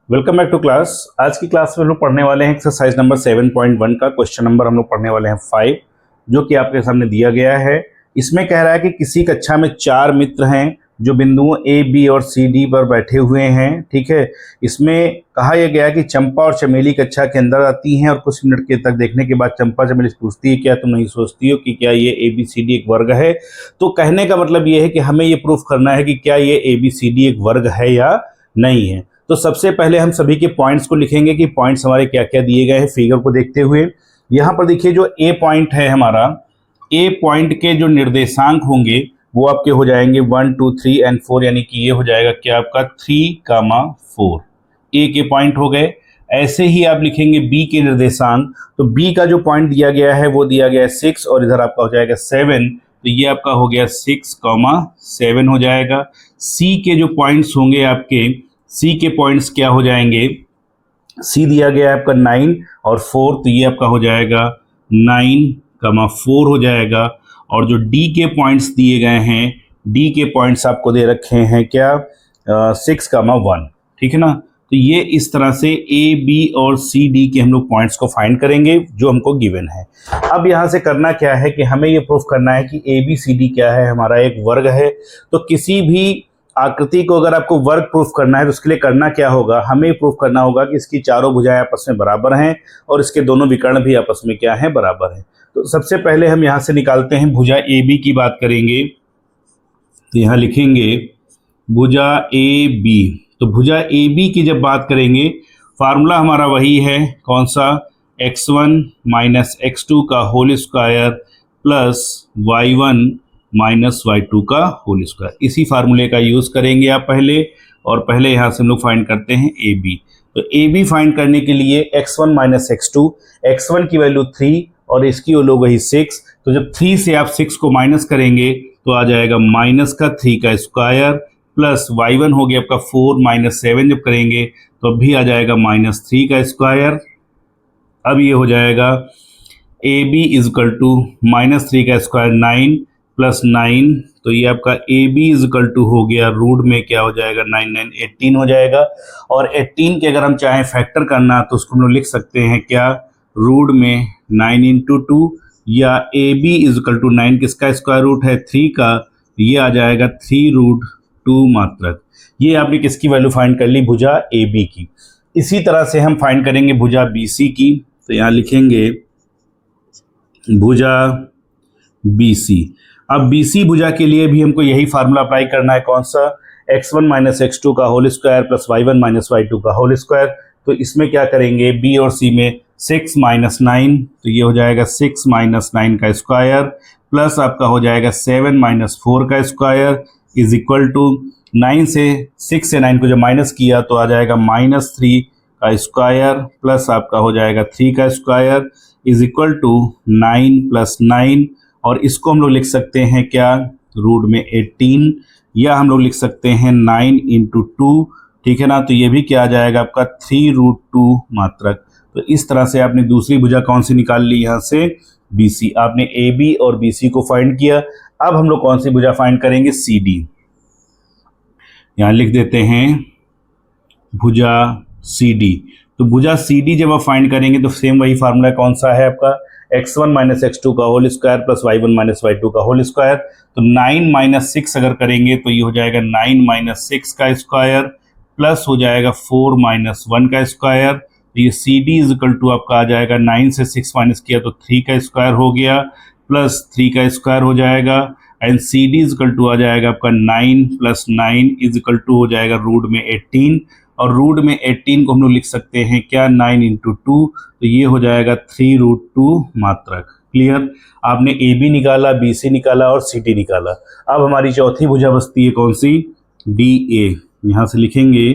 Welcome back to class. आज की class में हम लोग पढ़ने वाले हैं एक्सरसाइज नंबर 7.1 का क्वेश्चन नंबर हम लोग पढ़ने वाले हैं 5, जो कि आपके सामने दिया गया है। इसमें कह रहा है कि किसी कक्षा में 4 मित्र हैं जो बिंदुओं ए, बी और सी, डी पर बैठे हुए हैं। ठीक है, इसमें कहा यह गया कि चंपा और चमेली कक्षा के अंदर आती हैं और कुछ मिनट के तक देखने के बाद चंपा चमेली से पूछती है, क्या तुम नहीं सोचती हो कि क्या ये ए बी सी डी एक वर्ग है। तो कहने का मतलब ये है कि हमें ये प्रूफ करना है कि क्या ये ए बी सी डी एक वर्ग है या नहीं है। तो सबसे पहले हम सभी के पॉइंट्स को लिखेंगे कि पॉइंट्स हमारे क्या क्या दिए गए हैं फिगर को देखते हुए। यहाँ पर देखिए जो ए पॉइंट है हमारा, ए पॉइंट के जो निर्देशांक होंगे वो आपके हो जाएंगे 1, 2, 3 एंड 4, यानी कि ये हो जाएगा क्या आपका 3, 4 ए के पॉइंट हो गए। ऐसे ही आप लिखेंगे बी के निर्देशांक, तो बी का जो पॉइंट दिया गया है वो दिया गया है 6 और इधर आपका हो जाएगा 7, तो ये आपका हो गया 6, 7 हो जाएगा। सी के जो पॉइंट्स होंगे आपके, सी के पॉइंट्स क्या हो जाएंगे, सी दिया गया है आपका 9 और 4, तो ये आपका हो जाएगा 9, 4 हो जाएगा। और जो डी के पॉइंट्स दिए गए हैं, डी के पॉइंट्स आपको दे रखे हैं क्या 6, 1, ठीक है ना। तो ये इस तरह से ए, बी और सी, डी के हम लोग पॉइंट्स को फाइंड करेंगे जो हमको गिवन है। अब यहाँ से करना क्या है कि हमें ये प्रूफ करना है कि ए बी सी डी क्या है, हमारा एक वर्ग है। तो किसी भी आकृति को अगर आपको वर्ग प्रूफ करना है तो उसके लिए करना क्या होगा, हमें प्रूफ करना होगा कि इसकी चारों भुजाएं आपस में बराबर हैं और इसके दोनों विकर्ण भी आपस में क्या हैं, बराबर हैं। तो सबसे पहले हम यहाँ से निकालते हैं भुजा ए बी की बात करेंगे, तो यहाँ लिखेंगे भुजा ए बी। तो भुजा ए बी की जब बात करेंगे, फार्मूला हमारा वही है, कौन सा, x1 माइनस x2 का whole square plus y1 minus y2 का होल स्क्वायर। इसी फार्मूले का यूज़ करेंगे आप पहले, और पहले यहाँ से हम लोग फाइंड करते हैं ए बी। तो ए बी फाइंड करने के लिए x1 माइनस x2, x1 की वैल्यू 3 और इसकी वैल्यू गई 6, तो जब 3 से आप 6 को माइनस करेंगे तो आ जाएगा माइनस का 3 का स्क्वायर प्लस y1 हो गया आपका 4 माइनस 7 जब करेंगे तो अब भी आ जाएगा माइनस 3 का स्क्वायर। अब ये हो जाएगा A B is equal to minus 3 का स्क्वायर 9 प्लस 9, तो ये आपका ए बी इजकल टू हो गया रूट में क्या हो जाएगा 9, 9 18 हो जाएगा। और 18 के अगर हम चाहें फैक्टर करना तो उसको हम लोग लिख सकते हैं क्या, रूट में 9 इंटू 2, या ए बी इजकल टू 9 किसका स्क्वायर रूट है 3 का, ये आ जाएगा 3√2 मात्रक। ये आपने किसकी वैल्यू फाइंड कर ली, भुजा ए बी की। इसी तरह से हम फाइंड करेंगे भुजा बी सी की, तो यहाँ लिखेंगे भुजा बी सी। अब बी सी भुजा के लिए भी हमको यही फार्मूला अप्लाई करना है, कौन सा, x1 माइनस x2 का whole square plus y1 minus y2 का होल स्क्वायर। तो इसमें क्या करेंगे, बी और सी में 6 माइनस 9, तो ये हो जाएगा 6 माइनस 9 का स्क्वायर प्लस आपका हो जाएगा 7 माइनस 4 का स्क्वायर इज इक्वल टू 9 से 6 से 9 को जब माइनस किया तो आ जाएगा माइनस 3 का स्क्वायर प्लस आपका हो जाएगा 3 का square is equal to 9 plus 9, और इसको हम लोग लिख सकते हैं क्या, रूट में 18, या हम लोग लिख सकते हैं 9 इंटू 2, ठीक है ना। तो ये भी क्या आ जाएगा आपका 3√2 मात्रक। तो इस तरह से आपने दूसरी भुजा कौन सी निकाल ली, यहाँ से बी सी। आपने ए बी और बी सी को फाइंड किया। अब हम लोग कौन सी भुजा फाइंड करेंगे, सी डी। यहाँ लिख देते हैं भुजा सी डी। तो भुजा सी डी जब आप फाइंड करेंगे तो सेम वही फार्मूला कौन सा है आपका, x1 माइनस x2 का whole square plus y1 minus y2 का होल स्क्वायर। तो 9 माइनस 6 अगर करेंगे तो ये हो जाएगा 9 माइनस 6 का स्क्वायर प्लस हो जाएगा 4 माइनस 1 का स्क्वायर। तो ये सी डी इजकल टू आपका आ जाएगा 9 से 6 माइनस किया तो 3 का स्क्वायर हो गया प्लस 3 का स्क्वायर हो जाएगा, and C D is equal to आ जाएगा आपका 9 प्लस 9 इजकल टू हो जाएगा रूट में 18, और रूट में 18 को हम लोग लिख सकते हैं क्या, 9 इंटू 2, तो ये हो जाएगा 3√2 मात्रक। क्लियर, आपने ए बी निकाला, बी सी निकाला और सी डी निकाला। अब हमारी चौथी भुजा बचती है कौन सी, डी ए। यहाँ से लिखेंगे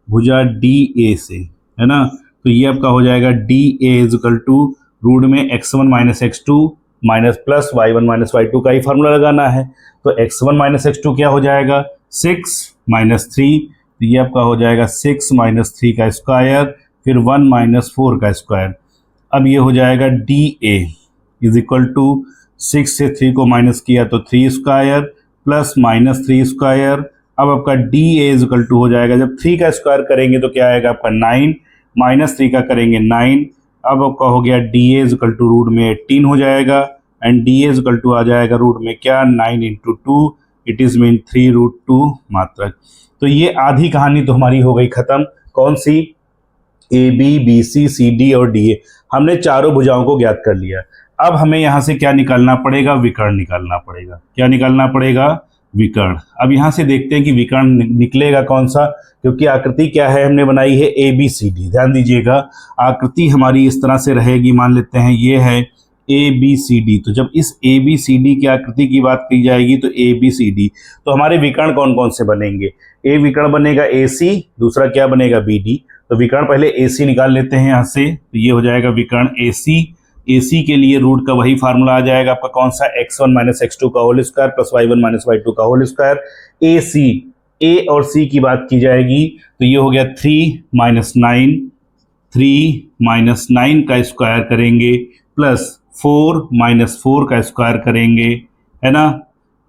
भुजा डी ए से, है ना। तो ये आपका हो जाएगा D A is equal to root में x1 minus x2 minus plus y1 minus y2 का ही फार्मूला लगाना है। तो x1 माइनस x2 क्या हो जाएगा, 6 माइनस 3, तो ये आपका हो जाएगा 6 माइनस 3 का स्क्वायर फिर 1 माइनस 4 का स्क्वायर। अब ये हो जाएगा D A is equal to 6 से 3 को माइनस किया तो 3 स्क्वायर प्लस माइनस 3 स्क्वायर अब आपका D A is equal to हो जाएगा, जब 3 का स्क्वायर करेंगे तो क्या आएगा आपका 9, -3 का करेंगे 9। अब आपका हो गया D A is equal to root में 18 हो जाएगा, and D A is equal to आ जाएगा रूट में क्या 9 इंटू 2, इट इज़ मीन 3√2 मात्रक। तो ये आधी कहानी तो हमारी हो गई ख़त्म। कौन सी? A B, B C, C D और डी ए, हमने चारों भुजाओं को ज्ञात कर लिया। अब हमें यहाँ से क्या निकालना पड़ेगा? विकर्ण निकालना पड़ेगा। क्या निकालना पड़ेगा? विकर्ण। अब यहाँ से देखते हैं कि विकर्ण निकलेगा कौन सा, क्योंकि आकृति क्या है हमने बनाई है ए बी सी डी। ध्यान दीजिएगा, आकृति हमारी इस तरह से रहेगी, मान लेते हैं ये है ए बी सी डी। तो जब इस ए बी सी डी की आकृति की बात की जाएगी तो ए बी सी डी, तो हमारे विकर्ण कौन कौन से बनेंगे? ए विकर्ण बनेगा ए सी, दूसरा क्या बनेगा? B D. तो विकर्ण पहले ए सी निकाल लेते हैं यहाँ से, तो ये हो जाएगा विकर्ण ए सी। ए सी के लिए रूट का वही फार्मूला आ जाएगा आपका कौन सा? x1 - x2 का whole square plus y1 - y2 का होल स्क्वायर। ए सी, ए और सी की बात की जाएगी तो ये हो गया 3 - 9 का स्क्वायर करेंगे प्लस 4 - 4 का स्क्वायर करेंगे, है ना,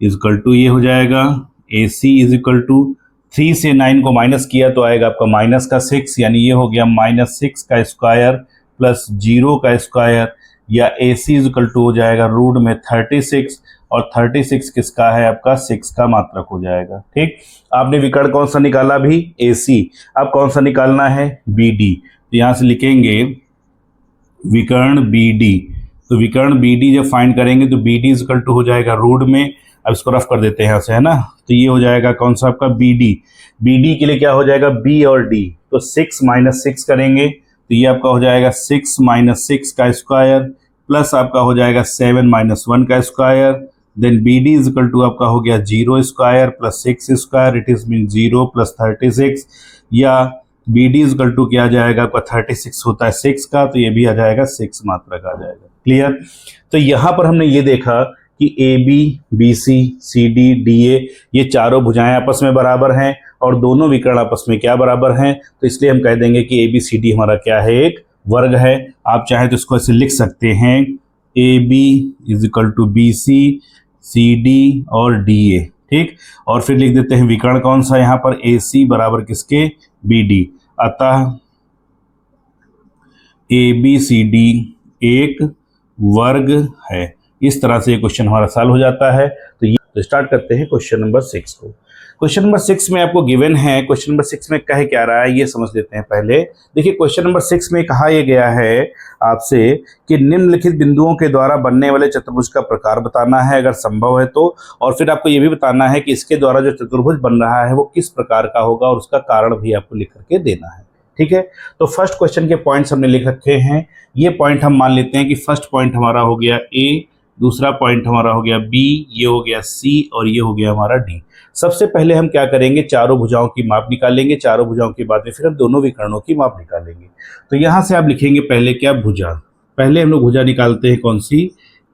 इजकल टू ये हो जाएगा ए सी इज इक्वल टू 3 से 9 को माइनस किया तो आएगा आपका माइनस का 6, यानी ये हो गया -6 का स्क्वायर प्लस 0 का स्क्वायर, या ए सी इज इक्वल टू हो जाएगा रूट में 36, और 36 किसका है? आपका 6 का मात्रक हो जाएगा। ठीक, आपने विकर्ण कौन सा निकाला? भी ए सी। अब कौन सा निकालना है? B D. तो यहाँ से लिखेंगे विकर्ण बी डी। तो विकर्ण बी डी जब फाइंड करेंगे तो B D is equal to हो जाएगा रूट में, अब इसको रफ कर देते हैं यहाँ से, है ना। तो ये हो जाएगा कौन सा आपका? B D. बी डी के लिए क्या हो जाएगा? बी और डी, तो 6 - 6 करेंगे तो ये आपका हो जाएगा 6 - 6 का स्क्वायर प्लस आपका हो जाएगा 7 - 1 का square, then B D is equal to आपका हो गया 0 square plus 6 square, it is mean 0 + 36, या B D is equal to क्या आ जाएगा आपका? 36 होता है 6 का, तो ये भी आ जाएगा 6 मात्रक आ जाएगा। क्लियर? तो यहाँ पर हमने ये देखा कि A B, B C, C D, D A, ये चारों भुजाएं आपस में बराबर हैं और दोनों विकर्ण आपस में क्या बराबर हैं, तो इसलिए हम कह देंगे कि ए बी सी डी हमारा क्या है? एक वर्ग है। आप चाहे तो इसको ऐसे लिख सकते हैं, A B is equal to B C, C D और डी ए। ठीक, और फिर लिख देते हैं विकर्ण कौन सा यहाँ पर? ए सी बराबर किसके? B D. अतः ए बी सी डी एक वर्ग है। इस तरह से ये क्वेश्चन हमारा सॉल्व हो जाता है। तो स्टार्ट करते हैं क्वेश्चन नंबर 6 को। क्वेश्चन नंबर 6 में आपको गिवन है, क्वेश्चन नंबर 6 में कह क्या रहा है ये समझ लेते हैं पहले। देखिए क्वेश्चन नंबर 6 में कहा यह गया है आपसे कि निम्नलिखित बिंदुओं के द्वारा बनने वाले चतुर्भुज का प्रकार बताना है अगर संभव है तो, और फिर आपको ये भी बताना है कि इसके द्वारा जो चतुर्भुज बन रहा है वो किस प्रकार का होगा और उसका कारण भी आपको लिख करके देना है। ठीक है, तो फर्स्ट क्वेश्चन के पॉइंट्स हमने लिख रखे हैं। ये पॉइंट हम मान लेते हैं कि फर्स्ट पॉइंट हमारा हो गया ए, दूसरा पॉइंट हमारा हो गया बी, ये हो गया सी और ये हो गया हमारा डी। सबसे पहले हम क्या करेंगे? चारों भुजाओं की माप निकालेंगे। चारों भुजाओं की बाद में फिर हम दोनों विकर्णों की माप निकालेंगे। तो यहाँ से आप लिखेंगे पहले क्या? भुजा। पहले हम लोग भुजा निकालते हैं कौन सी?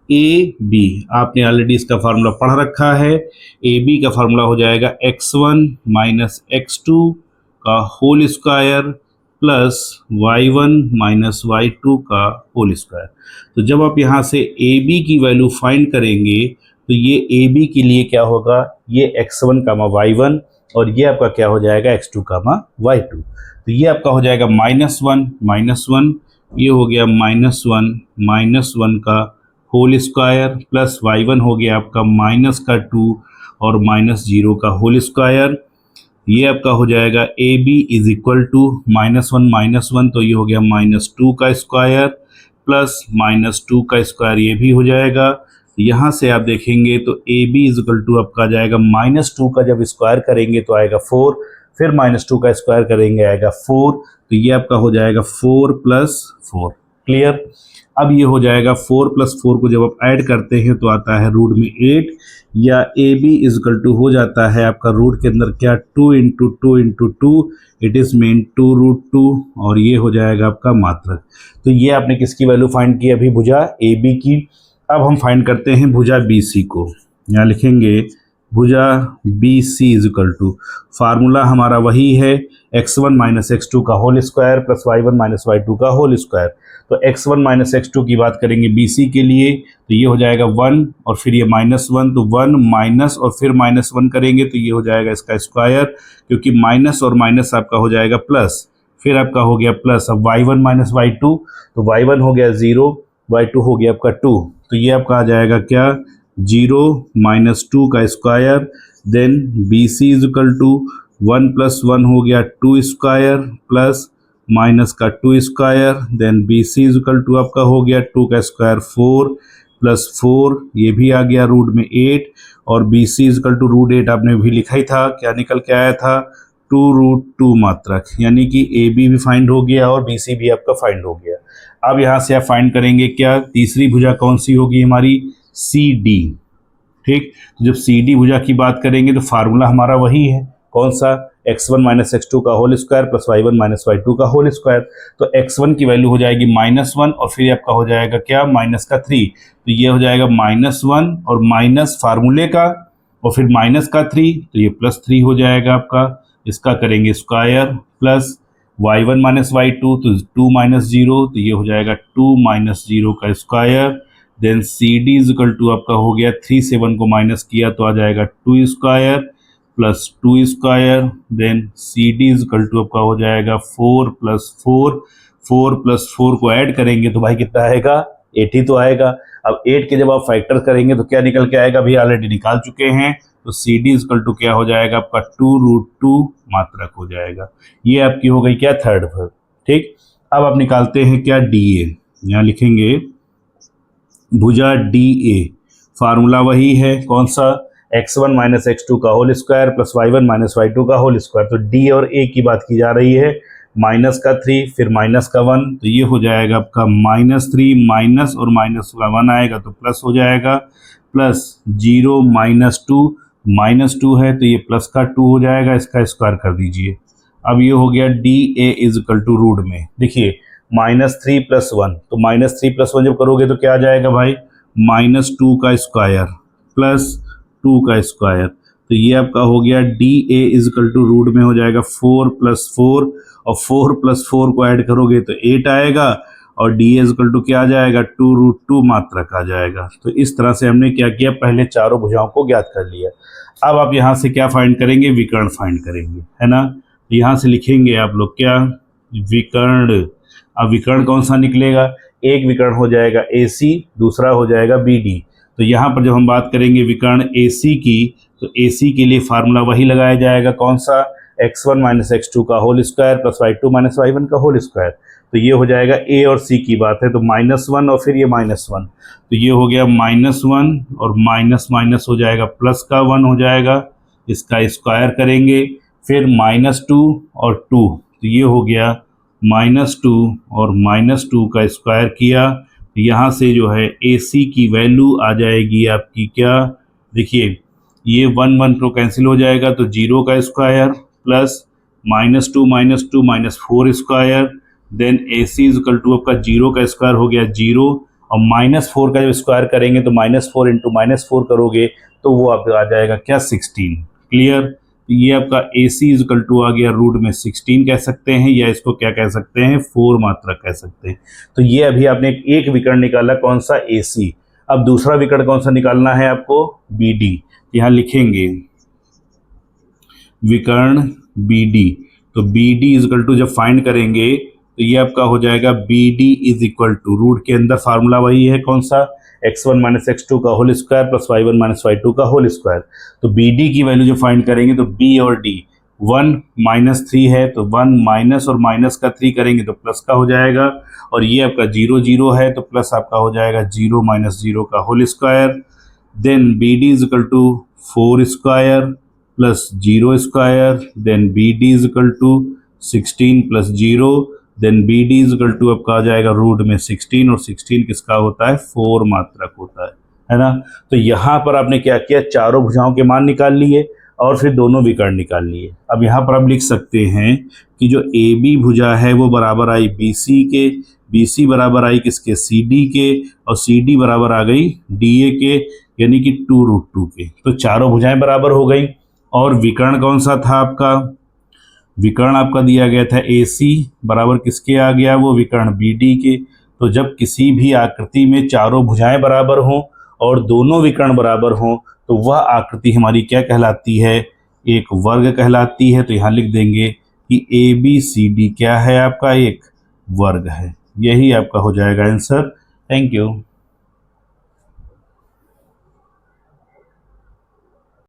A B. आपने ऑलरेडी इसका फार्मूला पढ़ रखा है। ए बी का फार्मूला हो जाएगा x1 - x2 का whole square plus y1 - y2 का होल स्क्वायर। तो जब आप यहाँ से ए बी की वैल्यू फाइंड करेंगे तो ये ए बी के लिए क्या होगा? ये x1 y1 और ये आपका क्या हो जाएगा? x2 y2। तो ये आपका हो जाएगा -1, ये हो गया -1 का होल स्क्वायर प्लस y1 हो गया आपका -2 और -0 का होल स्क्वायर। ये आपका हो जाएगा A B is equal to -1 तो ये हो गया -2 का स्क्वायर प्लस -2 का स्क्वायर, ये भी हो जाएगा। यहाँ से आप देखेंगे तो A B is equal to आपका जाएगा -2 का जब स्क्वायर करेंगे तो आएगा 4, फिर -2 का स्क्वायर करेंगे आएगा 4, तो ये आपका हो जाएगा 4 + 4। क्लियर? अब ये हो जाएगा 4 + 4 को जब आप ऐड करते हैं तो आता है रूट में 8, या A B is equal to हो जाता है आपका रूट के अंदर क्या? 2 × 2 × 2, इट इज़ मीन 2√2, और ये हो जाएगा आपका मात्रक। तो ये आपने किसकी वैल्यू फाइंड की? अभी भुजा ए बी की। अब हम फाइंड करते हैं भुजा बी सी को। यहाँ लिखेंगे भुजा B C is equal to, formula हमारा वही है x1 माइनस एक्स टू का whole square plus y1 minus y2 का होल स्क्वायर। तो x1 माइनस एक्स2 की बात करेंगे BC के लिए तो ये हो जाएगा 1 और फिर ये -1, तो 1 माइनस और फिर -1 करेंगे तो ये हो जाएगा इसका स्क्वायर, क्योंकि माइनस और माइनस आपका हो जाएगा प्लस, फिर आपका हो गया प्लस। अब y1 माइनस y2, तो y1 हो गया 0, y2 हो गया आपका 2, तो ये आपका आ जाएगा क्या 0 माइनस 2 का square, then BC is equal to 1 plus 1 हो गया 2 स्क्वायर प्लस माइनस का 2 square, then BC is equal to आपका हो गया 2 का स्क्वायर 4 प्लस 4, ये भी आ गया रूट में 8, और BC is equal to root 8 आपने भी लिखा ही था, क्या निकल के आया था 2√2 मात्रक, यानी कि AB भी फाइंड हो गया और BC भी आपका फाइंड हो गया। अब यहाँ से आप फाइंड करेंगे क्या, तीसरी भुजा कौन सी होगी हमारी CD, ठीक। तो जब CD भुजा की बात करेंगे तो फार्मूला हमारा वही है, कौन सा x1 माइनस एक्स2 का whole square plus y1 minus y2 का होल स्क्वायर। तो x1 की वैल्यू हो जाएगी -1 और फिर आपका हो जाएगा क्या माइनस का 3, तो ये हो जाएगा -1 और माइनस फार्मूले का और फिर माइनस का 3, तो ये +3 हो जाएगा आपका। इसका करेंगे square plus y1 minus y2 तो 2 माइनस 0, तो ये हो जाएगा 2 माइनस 0 का square, then CD is equal to आपका हो गया 3 से 1 को माइनस किया तो आ जाएगा 2 square plus 2 square, then CD is equal to आपका हो जाएगा 4 प्लस 4, 4 प्लस 4 को ऐड करेंगे तो भाई कितना आएगा 8 ही तो आएगा। अब 8 के जब आप फैक्टर करेंगे तो क्या निकल के आएगा, अभी ऑलरेडी निकाल चुके हैं, तो CD इज इक्वल टू क्या हो जाएगा आपका 2√2 मात्रक हो जाएगा। ये आपकी हो गई क्या थर्ड वर्ग, ठीक। अब आप निकालते हैं क्या DA, यहाँ लिखेंगे भुजा DA, फार्मूला वही है कौन सा x1 माइनस एक्स2 का whole square plus y1 minus y2 का होल स्क्वायर। तो D और A की बात की जा रही है, माइनस का 3 फिर माइनस का 1, तो ये हो जाएगा आपका -3 माइनस और माइनस का 1 आएगा तो प्लस हो जाएगा, प्लस 0 माइनस 2 है तो ये प्लस का 2 हो जाएगा, इसका स्क्वायर कर दीजिए। अब ये हो गया DA is equal to root में देखिए -3 प्लस 1, तो -3 प्लस 1 जब करोगे तो क्या आ जाएगा भाई -2 का स्क्वायर प्लस 2 का स्क्वायर, तो ये आपका हो गया DA is equal to root में हो जाएगा 4 प्लस 4 और 4 प्लस 4 को ऐड करोगे तो 8 आएगा और DA इज इक्वल टू क्या आ जाएगा 2√2 मात्रक आ जाएगा। तो इस तरह से हमने क्या किया, पहले चारों भुजाओं को ज्ञात कर लिया। अब आप यहाँ से क्या फाइंड करेंगे, विकर्ण फाइंड करेंगे, है ना। यहाँ से लिखेंगे आप लोग क्या विकर्ण। अब विकर्ण कौन सा निकलेगा, एक विकर्ण हो जाएगा AC, दूसरा हो जाएगा BD। तो यहाँ पर जब हम बात करेंगे विकर्ण AC की तो AC के लिए फार्मूला वही लगाया जाएगा कौन सा x1 माइनस एक्स2 का whole square plus y2 minus y1 का होल स्क्वायर। तो ये हो जाएगा A और C की बात है तो -1 और फिर ये -1, तो ये हो गया -1 और माइनस माइनस हो जाएगा प्लस का 1 हो जाएगा, इसका स्क्वायर करेंगे फिर -2 और 2, तो ये हो गया -2 और -2 का स्क्वायर किया। यहाँ से जो है AC की वैल्यू आ जाएगी आपकी क्या, देखिए ये 1 1 तो कैंसिल हो जाएगा तो 0 का square plus -2 -4 square, then AC is equal to आपका 0 का स्क्वायर हो गया 0 और -4 का जब स्क्वायर करेंगे तो -4 इंटू -4 करोगे तो वो आप आ जाएगा क्या 16। क्लियर, ये आपका AC इज इक्वल टू आ गया रूट में 16 कह सकते हैं या इसको क्या कह सकते हैं 4 मात्रक कह सकते हैं। तो ये अभी आपने एक विकर्ण निकाला कौन सा AC। अब दूसरा विकर्ण कौन सा निकालना है आपको BD, यहाँ लिखेंगे विकर्ण BD। तो BD इज इक्वल टू जब फाइंड करेंगे तो ये आपका हो जाएगा BD is equal to root के अंदर फार्मूला वही है कौन सा x1 माइनस एक्स2 का whole square plus y1 minus y2 का होल स्क्वायर। तो BD की वैल्यू जो फाइंड करेंगे तो B और D 1 -3 है तो 1 माइनस और माइनस का 3 करेंगे तो प्लस का हो जाएगा और ये आपका 0 0 है तो प्लस आपका हो जाएगा 0 माइनस 0 का whole square, then BD is equal to 4 square plus 0 square, then BD is equal to 16 plus 0, then BD is equal to आपका आ जाएगा रूट में 16 और 16 किसका होता है 4 मात्रक होता है ना। तो यहाँ पर आपने क्या किया, चारों भुजाओं के मान निकाल लिए और फिर दोनों विकर्ण निकाल लिए। अब यहाँ पर आप लिख सकते हैं कि जो AB भुजा है वो बराबर आई BC के, बी सी बराबर आई किसके, सी डी के, और सी डी बराबर आ गई डी ए के, यानी कि 2√2 के। तो चारों भुजाएं बराबर हो गई। और विकर्ण कौन सा था आपका, विकर्ण आपका दिया गया था ए सी बराबर किसके आ गया, वो विकर्ण बी डी के। तो जब किसी भी आकृति में चारों भुजाएं बराबर हों और दोनों विकर्ण बराबर हों तो वह आकृति हमारी क्या कहलाती है, एक वर्ग कहलाती है। तो यहाँ लिख देंगे कि ए बी सी डी क्या है आपका, एक वर्ग है। यही आपका हो जाएगा आंसर। Thank you.